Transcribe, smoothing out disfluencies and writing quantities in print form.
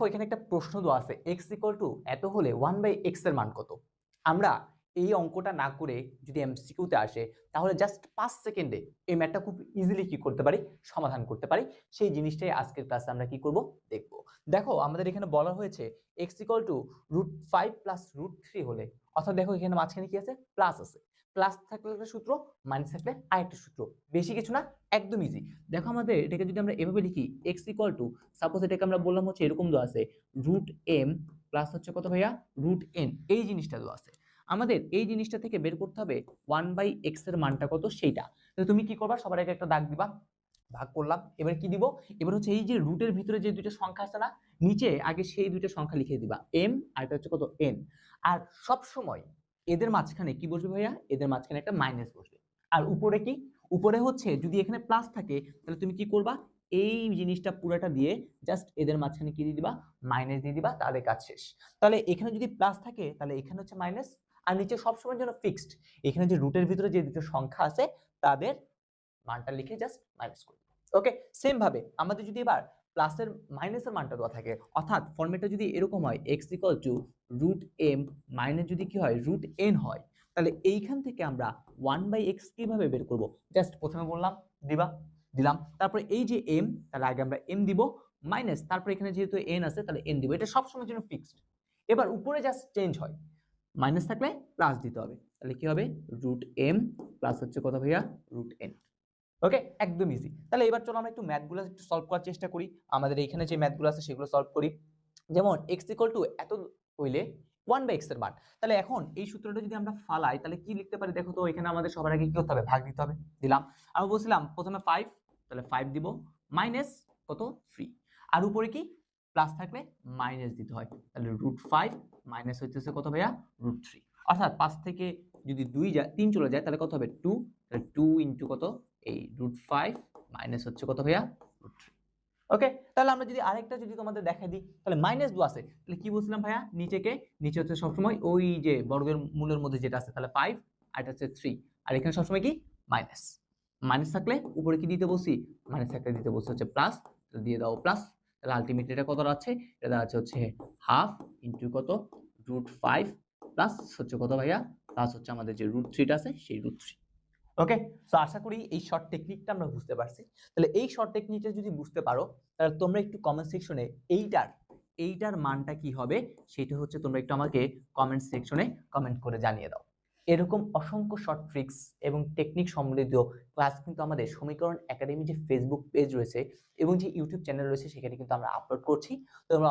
এখানে একটা প্রশ্ন দেওয়া আছে x ইকুয়াল টু এত হলে 1/x এর মান কত। আমরা এই অঙ্কটা না করে যদি এমসিকিউতে আসে তাহলে জাস্ট 5 সেকেন্ডে এই ম্যাথটা খুব ইজিলি কি করতে পারি, সমাধান করতে পারি। সেই জিনিসটাই আজকের ক্লাসে আমরা কি করব দেখব। দেখো আমাদের এখানে বলা হয়েছে x ইকুয়াল টু √5 প্লাস √3 হলে, অর্থাৎ দেখো এখানে মাঝখানে কি আছে, প্লাস আছে। প্লাস থাকলে একটা সূত্র, মাইনাস থাকলে আরেকটা সূত্র, বেশি কিছু না, একদম ইজি। দেখো আমাদের এটাকে যদি আমরা এভাবে লিখি x ইকুয়াল টু, সাপোজ এটাকে আমরা বললাম হচ্ছে এরকম দেওয়া আছে √m প্লাস হচ্ছে কত ভাইয়া, √n, এই জিনিসটা দেওয়া আছে। আমাদের এই জিনিসটা থেকে বের করতে হবে 1/x এর মানটা কত সেইটা। তো তুমি কি করবা, সবার আগে একটা দাগ দিবা, ভাগ করলাম। এবার কি দিব, এবার হচ্ছে এই যে রুটের ভিতরে যে দুইটা সংখ্যা আছে না, নিচে আগে সেই দুইটা সংখ্যা লিখে দিবা, m আর এটা হচ্ছে কত, n। আর সব সময় এদের মাঝখানে কি বসবে ভাইয়া, এদের মাঝখানে একটা মাইনাস বসবে। আর উপরে কি, উপরে হচ্ছে যদি এখানে প্লাস থাকে তাহলে তুমি কি করবা, এই জিনিসটা পুরোটা দিয়ে জাস্ট এদের মাঝখানে কি দিয়ে দিবা, মাইনাস দিয়ে দিবা, তাহলে কাজ শেষ। তাহলে এখানে যদি প্লাস থাকে তাহলে এখানে হচ্ছে মাইনাস, আর নিচে সবসময় জন্য ফিক্সড, এখানে যে রুটের ভিতরে যে দুটো সংখ্যা আছে তাদের মানটা লিখে জাস্ট মাইনাস করে দিবা। ওকে, সেম ভাবে আমাদের যদি এবার প্লাসের মাইনাসের মানটা দেওয়া থাকে, অর্থাৎ ফর্মেটটা যদি এরকম হয় x equal to √m minus যদি কি হয় √n হয়, তাহলে এইখান থেকে আমরা 1/x কিভাবে বের করব, জাস্ট প্রথমে বললাম দিবা, দিলাম, তারপরে এই যে m, তাহলে আগে আমরা m দিব, মাইনাস, তারপরে এখানে যেহেতু n আছে তাহলে n দিব, এটা সবসময়ের জন্য ফিক্সড। এবার উপরে জাস্ট চেঞ্জ হয়, মাইনাস থাকলে প্লাস দিতে হবে, তাহলে কি হবে √m প্লাস হচ্ছে কত ভাইয়া, √n। ওকে, একদম ইজি। তাহলে এবার চলো আমরা একটু ম্যাথগুলো একটু সলভ করার চেষ্টা করি। আমাদের এখানে যে ম্যাথগুলো আছে সেগুলো সলভ করি। যেমন x ইকুয়াল টু এত হইলে 1/x এর মান, তাহলে এখন এই সূত্রটা যদি আমরা ফালাই তাহলে কি লিখতে পারি, দেখো তো এখানে আমাদের সবার আগে কি করতে হবে, ভাগ দিতে হবে, দিলাম। আমি বলছিলাম প্রথমে 5, তাহলে 5 দিব, মাইনাস কত 3, আর উপরে কি প্লাস থাকলে মাইনাস দিতে হয়, তাহলে √5 মাইনাস হইতেছে কত ভাইয়া, √3। অর্থাৎ 5 থেকে যদি 2 যায়, 3 চলে যায় তাহলে কত হবে 2, তাহলে 2 ইনটু কত, এই √5 মাইনাস হচ্ছে কত ভাইয়া, √3। ওকে, তাহলে আমরা যদি আরেকটা যদি তোমাদের দেখাই দিই, তাহলে মাইনাস 2 আছে, তাহলে কি বলছিলাম ভাইয়া, নিচেকে নিচে হচ্ছে সবসময় ওই যে বর্গের মূলের মধ্যে যেটা আছে, তাহলে 5 আর এটা হচ্ছে 3, আর এখানে সবসময় কি মাইনাস। মাইনাস থাকলে উপরে কি দিতে বলছি, মাইনাস থাকলে দিতে বলছি হচ্ছে প্লাস, তাহলে দিয়ে দাও প্লাস। তাহলে আলটিমেটলি এটা কত দাঁড়াচ্ছে, এটা দাঁড়াচ্ছে হচ্ছে হাফ ইনটু কত, √5 প্লাস হচ্ছে কত ভাইয়া, প্লাস হচ্ছে আমাদের যে √3টা আছে সেই √3। ওকে, সো আশা করি এই শর্ট টেকনিকটা আমরা বুঝতে পারছি। তাহলে এই শর্ট টেকনিকটা যদি বুঝতে পারো তাহলে তোমরা একটু কমেন্ট সেকশনে এইটার মানটা কি হবে সেটা হচ্ছে তোমরা একটু আমাকে কমেন্ট সেকশনে কমেন্ট করে জানিয়ে দাও। এরকম অসংখ্য শর্ট ট্রিক্স এবং টেকনিক সমৃদ্ধ ক্লাস কিন্তু আমাদের সমীকরণ একাডেমি যে ফেসবুক পেজ রয়েছে এবং যে ইউটিউব চ্যানেল রয়েছে সেখানে কিন্তু আমরা আপলোড করছি। তোমরা